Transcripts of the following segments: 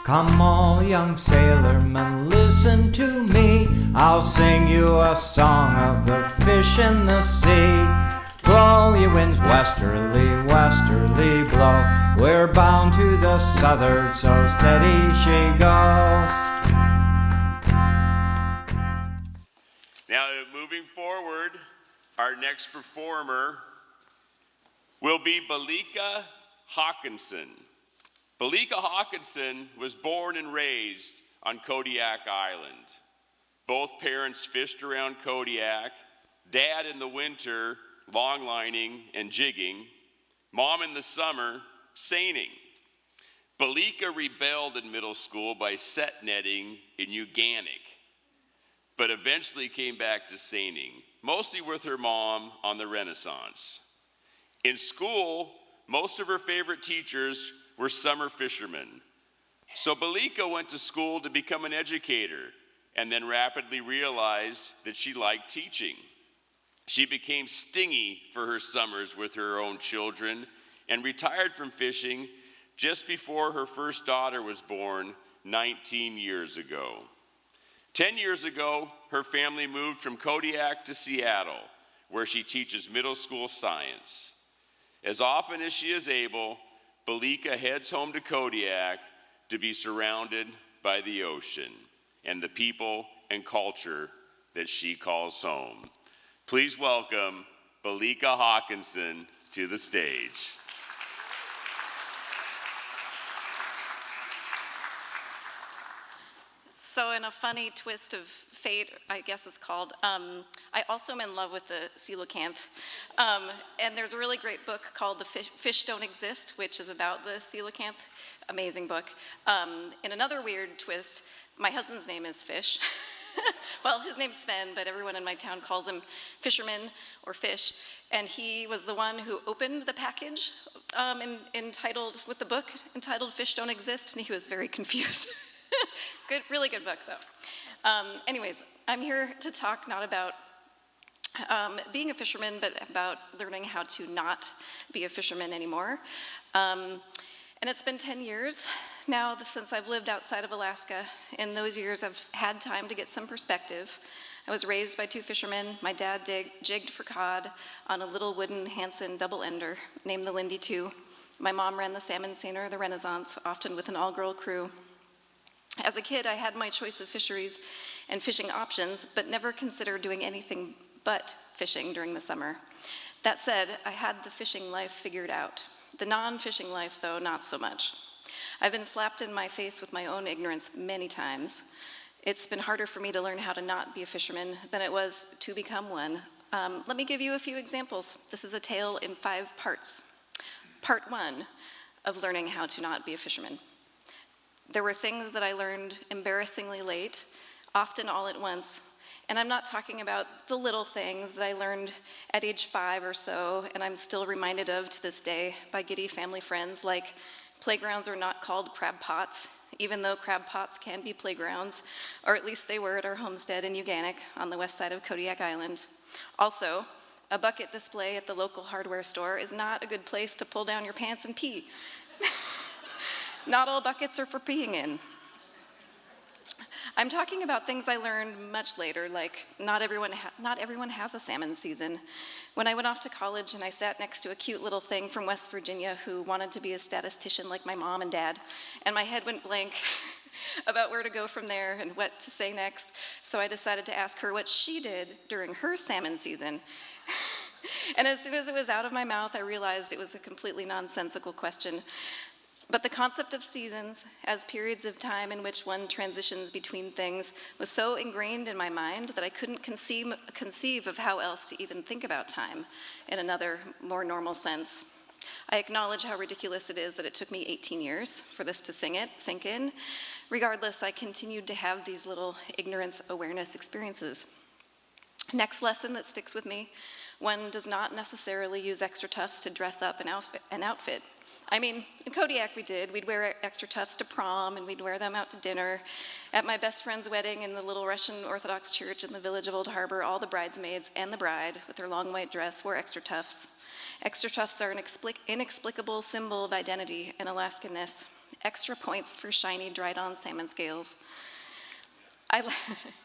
Come all young sailormen, listen to me. I'll sing you a song of the fish in the sea. Blow, ye winds, westerly, westerly blow. We're bound to the southward, so steady she goes. Now, moving forward, our next performer will be Balika Haakanson. Balika Haakanson was born and raised on Kodiak Island. Both parents fished around Kodiak, dad in the winter longlining and jigging, mom in the summer seining. Balika rebelled in middle school by set netting in Uganic, but eventually came back to seining, mostly with her mom on the Renaissance. In school, most of her favorite teachers were summer fishermen. So Balika went to school to become an educator and then rapidly realized that she liked teaching. She became stingy for her summers with her own children and retired from fishing just before her first daughter was born 19 years ago. 10 years ago, her family moved from Kodiak to Seattle, where she teaches middle school science. As often as she is able, Balika heads home to Kodiak to be surrounded by the ocean and the people and culture that she calls home. Please welcome Balika Haakanson to the stage. So in a funny twist of fate, I guess it's called, I also am in love with the coelacanth. And there's a really great book called The Fish Don't Exist, which is about the coelacanth. Amazing book. In another weird twist, my husband's name is Fish. Well, his name's Sven, but everyone in my town calls him Fisherman or Fish. And he was the one who opened the package with the book entitled Fish Don't Exist, and he was very confused. Good, really good book, though. Anyways, I'm here to talk not about being a fisherman, but about learning how to not be a fisherman anymore. And it's been 10 years now since I've lived outside of Alaska. In those years, I've had time to get some perspective. I was raised by two fishermen. My dad jigged for cod on a little wooden Hansen double-ender named the Lindy II. My mom ran the salmon seiner, the Renaissance, often with an all-girl crew. As a kid, I had my choice of fisheries and fishing options, but never considered doing anything but fishing during the summer. That said, I had the fishing life figured out. The non-fishing life, though, not so much. I've been slapped in my face with my own ignorance many times. It's been harder for me to learn how to not be a fisherman than it was to become one. Let me give you a few examples. This is a tale in 5 parts. Part 1 of learning how to not be a fisherman. There were things that I learned embarrassingly late, often all at once. And I'm not talking about the little things that I learned at age 5 or so, and I'm still reminded of to this day by giddy family friends, like playgrounds are not called crab pots, even though crab pots can be playgrounds, or at least they were at our homestead in Uganic on the west side of Kodiak Island. Also, a bucket display at the local hardware store is not a good place to pull down your pants and pee. Not all buckets are for peeing in. I'm talking about things I learned much later, like not everyone has a salmon season. When I went off to college and I sat next to a cute little thing from West Virginia who wanted to be a statistician like my mom and dad, and my head went blank about where to go from there and what to say next, so I decided to ask her what she did during her salmon season. And as soon as it was out of my mouth, I realized it was a completely nonsensical question. But the concept of seasons as periods of time in which one transitions between things was so ingrained in my mind that I couldn't conceive of how else to even think about time in another, more normal sense. I acknowledge how ridiculous it is that it took me 18 years for this to sink in. Regardless, I continued to have these little ignorance awareness experiences. Next lesson that sticks with me: one does not necessarily use extra tufts to dress up an outfit. I mean, in Kodiak we did. We'd wear extra tufts to prom, and we'd wear them out to dinner. At my best friend's wedding in the little Russian Orthodox church in the village of Old Harbor, all the bridesmaids and the bride, with their long white dress, wore extra tufts. Extra tufts are an inexplicable symbol of identity and Alaskanness. extra points for shiny dried-on salmon scales.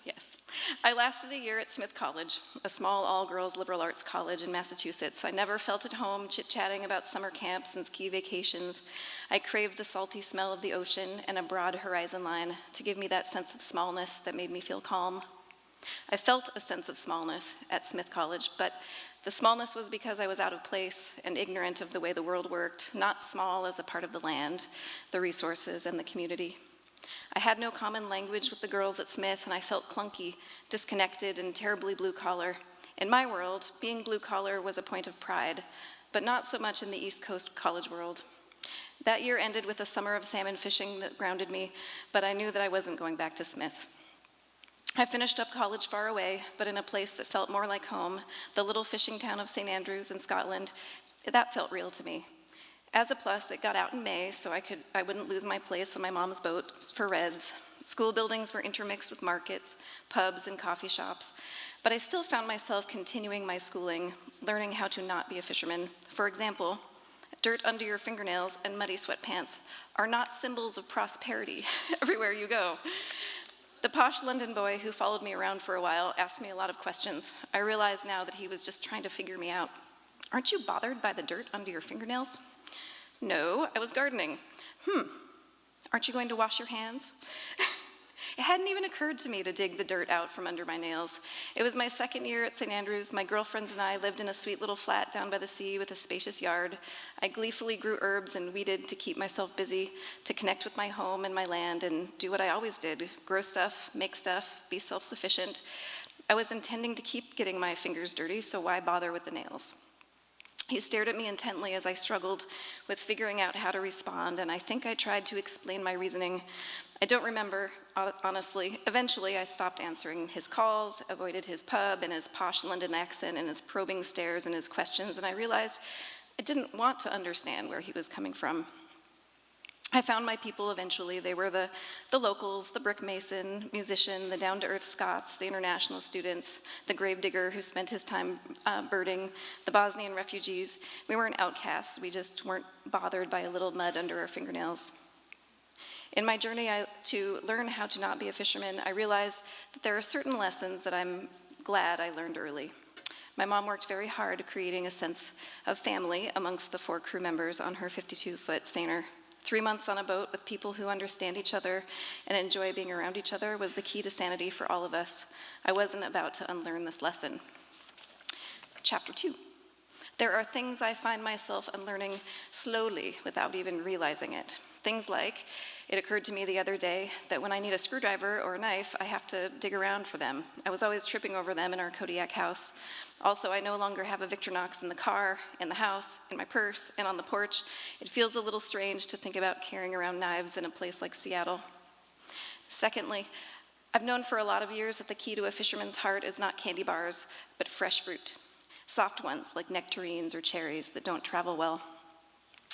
Yes. I lasted a year at Smith College, a small all-girls liberal arts college in Massachusetts. I never felt at home chit-chatting about summer camps and ski vacations. I craved the salty smell of the ocean and a broad horizon line to give me that sense of smallness that made me feel calm. I felt a sense of smallness at Smith College, but the smallness was because I was out of place and ignorant of the way the world worked, not small as a part of the land, the resources, and the community. I had no common language with the girls at Smith, and I felt clunky, disconnected, and terribly blue-collar. In my world, being blue-collar was a point of pride, but not so much in the East Coast college world. That year ended with a summer of salmon fishing that grounded me, but I knew that I wasn't going back to Smith. I finished up college far away, but in a place that felt more like home, the little fishing town of St. Andrews in Scotland. That felt real to me. As a plus, it got out in May, so I wouldn't lose my place on my mom's boat for Reds. School buildings were intermixed with markets, pubs, and coffee shops, but I still found myself continuing my schooling, learning how to not be a fisherman. For example, dirt under your fingernails and muddy sweatpants are not symbols of prosperity everywhere you go. The posh London boy who followed me around for a while asked me a lot of questions. I realize now that he was just trying to figure me out. Aren't you bothered by the dirt under your fingernails? No, I was gardening. Aren't you going to wash your hands? It hadn't even occurred to me to dig the dirt out from under my nails. It was my second year at St. Andrews. My girlfriends and I lived in a sweet little flat down by the sea with a spacious yard. I gleefully grew herbs and weeded to keep myself busy, to connect with my home and my land and do what I always did, grow stuff, make stuff, be self-sufficient. I was intending to keep getting my fingers dirty, so why bother with the nails? He stared at me intently as I struggled with figuring out how to respond, and I think I tried to explain my reasoning. I don't remember, honestly. Eventually, I stopped answering his calls, avoided his pub and his posh London accent and his probing stares and his questions, and I realized I didn't want to understand where he was coming from. I found my people eventually. They were the locals, the brick mason, musician, the down-to-earth Scots, the international students, the gravedigger who spent his time birding, the Bosnian refugees. We weren't outcasts. We just weren't bothered by a little mud under our fingernails. In my journey to learn how to not be a fisherman, I realized that there are certain lessons that I'm glad I learned early. My mom worked very hard creating a sense of family amongst the 4 crew members on her 52-foot seiner. 3 months on a boat with people who understand each other and enjoy being around each other was the key to sanity for all of us. I wasn't about to unlearn this lesson. Chapter 2. There are things I find myself unlearning slowly without even realizing it. Things like, it occurred to me the other day that when I need a screwdriver or a knife, I have to dig around for them. I was always tripping over them in our Kodiak house. Also, I no longer have a Victorinox in the car, in the house, in my purse, and on the porch. It feels a little strange to think about carrying around knives in a place like Seattle. Secondly, I've known for a lot of years that the key to a fisherman's heart is not candy bars, but fresh fruit. Soft ones like nectarines or cherries that don't travel well.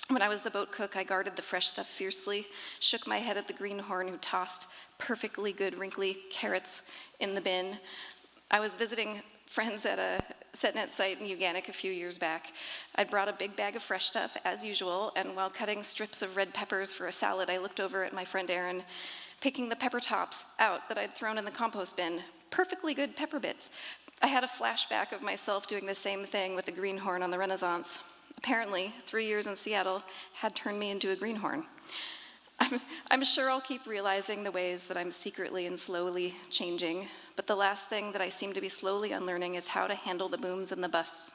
When I was the boat cook, I guarded the fresh stuff fiercely, shook my head at the greenhorn who tossed perfectly good wrinkly carrots in the bin. I was visiting friends at a set-net site in Uganic a few years back. I'd brought a big bag of fresh stuff, as usual, and while cutting strips of red peppers for a salad, I looked over at my friend Erin, picking the pepper tops out that I'd thrown in the compost bin. Perfectly good pepper bits. I had a flashback of myself doing the same thing with the greenhorn on the Renaissance. Apparently, 3 years in Seattle had turned me into a greenhorn. I'm sure I'll keep realizing the ways that I'm secretly and slowly changing, but the last thing that I seem to be slowly unlearning is how to handle the booms and the busts.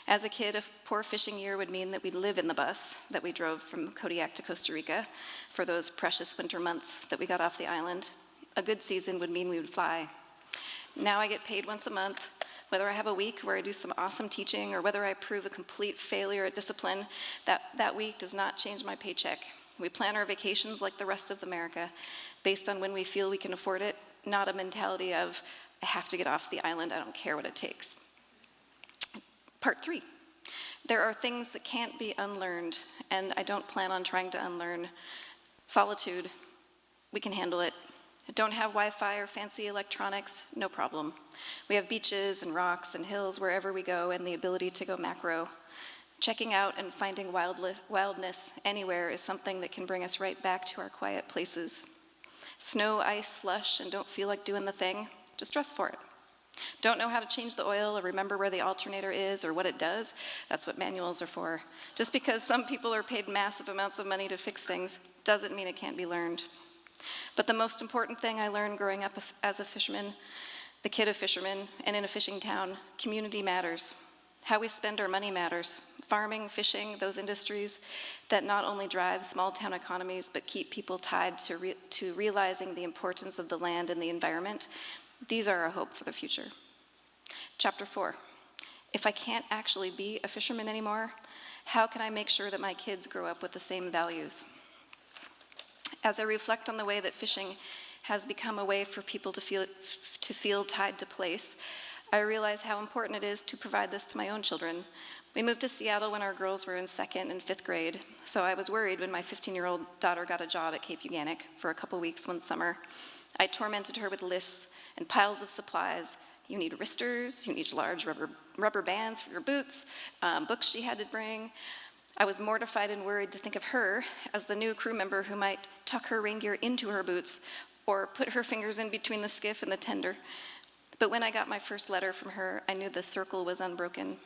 As a kid, a poor fishing year would mean that we'd live in the bus that we drove from Kodiak to Costa Rica for those precious winter months that we got off the island. A good season would mean we would fly. Now I get paid once a month. Whether I have a week where I do some awesome teaching or whether I prove a complete failure at discipline, that week does not change my paycheck. We plan our vacations like the rest of America, based on when we feel we can afford it, not a mentality of, I have to get off the island, I don't care what it takes. Part 3. There are things that can't be unlearned, and I don't plan on trying to unlearn. Solitude, we can handle it. Don't have Wi-Fi or fancy electronics, no problem. We have beaches and rocks and hills wherever we go and the ability to go macro. Checking out and finding wildness anywhere is something that can bring us right back to our quiet places. Snow, ice, slush, and don't feel like doing the thing, just dress for it. Don't know how to change the oil or remember where the alternator is or what it does? That's what manuals are for. Just because some people are paid massive amounts of money to fix things doesn't mean it can't be learned. But the most important thing I learned growing up as a fisherman, the kid of fishermen, and in a fishing town, community matters. How we spend our money matters. Farming, fishing, those industries that not only drive small town economies but keep people tied to realizing the importance of the land and the environment, these are our hope for the future. Chapter 4, if I can't actually be a fisherman anymore, how can I make sure that my kids grow up with the same values? As I reflect on the way that fishing has become a way for people to feel tied to place, I realize how important it is to provide this to my own children. We moved to Seattle when our girls were in 2nd and 5th grade, so I was worried when my 15-year-old daughter got a job at Cape Uganic for a couple weeks one summer. I tormented her with lists and piles of supplies. You need wristers, you need large rubber bands for your boots, books she had to bring. I was mortified and worried to think of her as the new crew member who might tuck her rain gear into her boots or put her fingers in between the skiff and the tender. But when I got my first letter from her, I knew the circle was unbroken.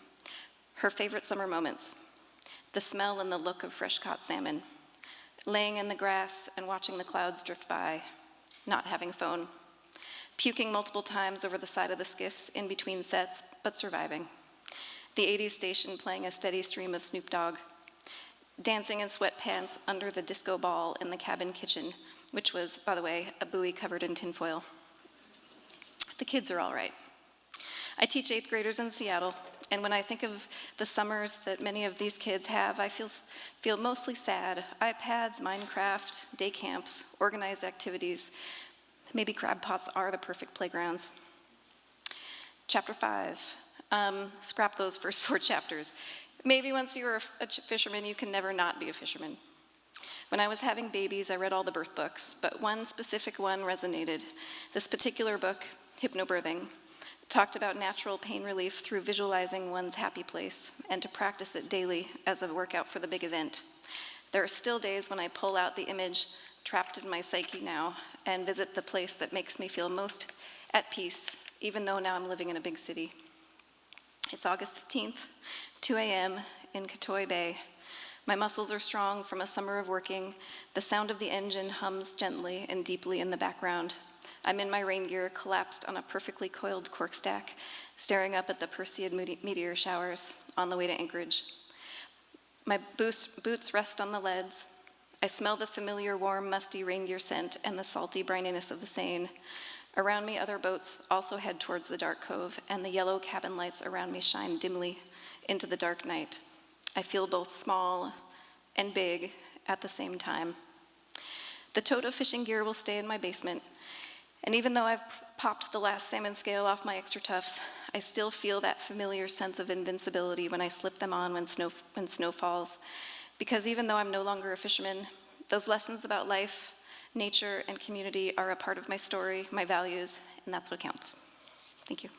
Her favorite summer moments, the smell and the look of fresh-caught salmon, laying in the grass and watching the clouds drift by, not having a phone, puking multiple times over the side of the skiffs in between sets, but surviving, the 80s station playing a steady stream of Snoop Dogg, dancing in sweatpants under the disco ball in the cabin kitchen, which was, by the way, a buoy covered in tinfoil. The kids are all right. I teach 8th graders in Seattle, and when I think of the summers that many of these kids have, I feel mostly sad. iPads, Minecraft, day camps, organized activities. Maybe crab pots are the perfect playgrounds. Chapter 5. Scrap those first 4 chapters. Maybe once you're a fisherman, you can never not be a fisherman. When I was having babies, I read all the birth books, but one specific one resonated. This particular book, Hypnobirthing, talked about natural pain relief through visualizing one's happy place and to practice it daily as a workout for the big event. There are still days when I pull out the image trapped in my psyche now and visit the place that makes me feel most at peace, even though now I'm living in a big city. It's August 15th, 2 a.m. in Katoi Bay. My muscles are strong from a summer of working. The sound of the engine hums gently and deeply in the background. I'm in my rain gear, collapsed on a perfectly coiled cork stack, staring up at the Perseid meteor showers on the way to Anchorage. My boots rest on the leads. I smell the familiar warm, musty rain gear scent and the salty brininess of the Seine. Around me, other boats also head towards the dark cove, and the yellow cabin lights around me shine dimly into the dark night. I feel both small and big at the same time. The tote of fishing gear will stay in my basement, and even though I've popped the last salmon scale off my extra tufts, I still feel that familiar sense of invincibility when I slip them on when snow falls. Because even though I'm no longer a fisherman, those lessons about life, nature, and community are a part of my story, my values, and that's what counts. Thank you.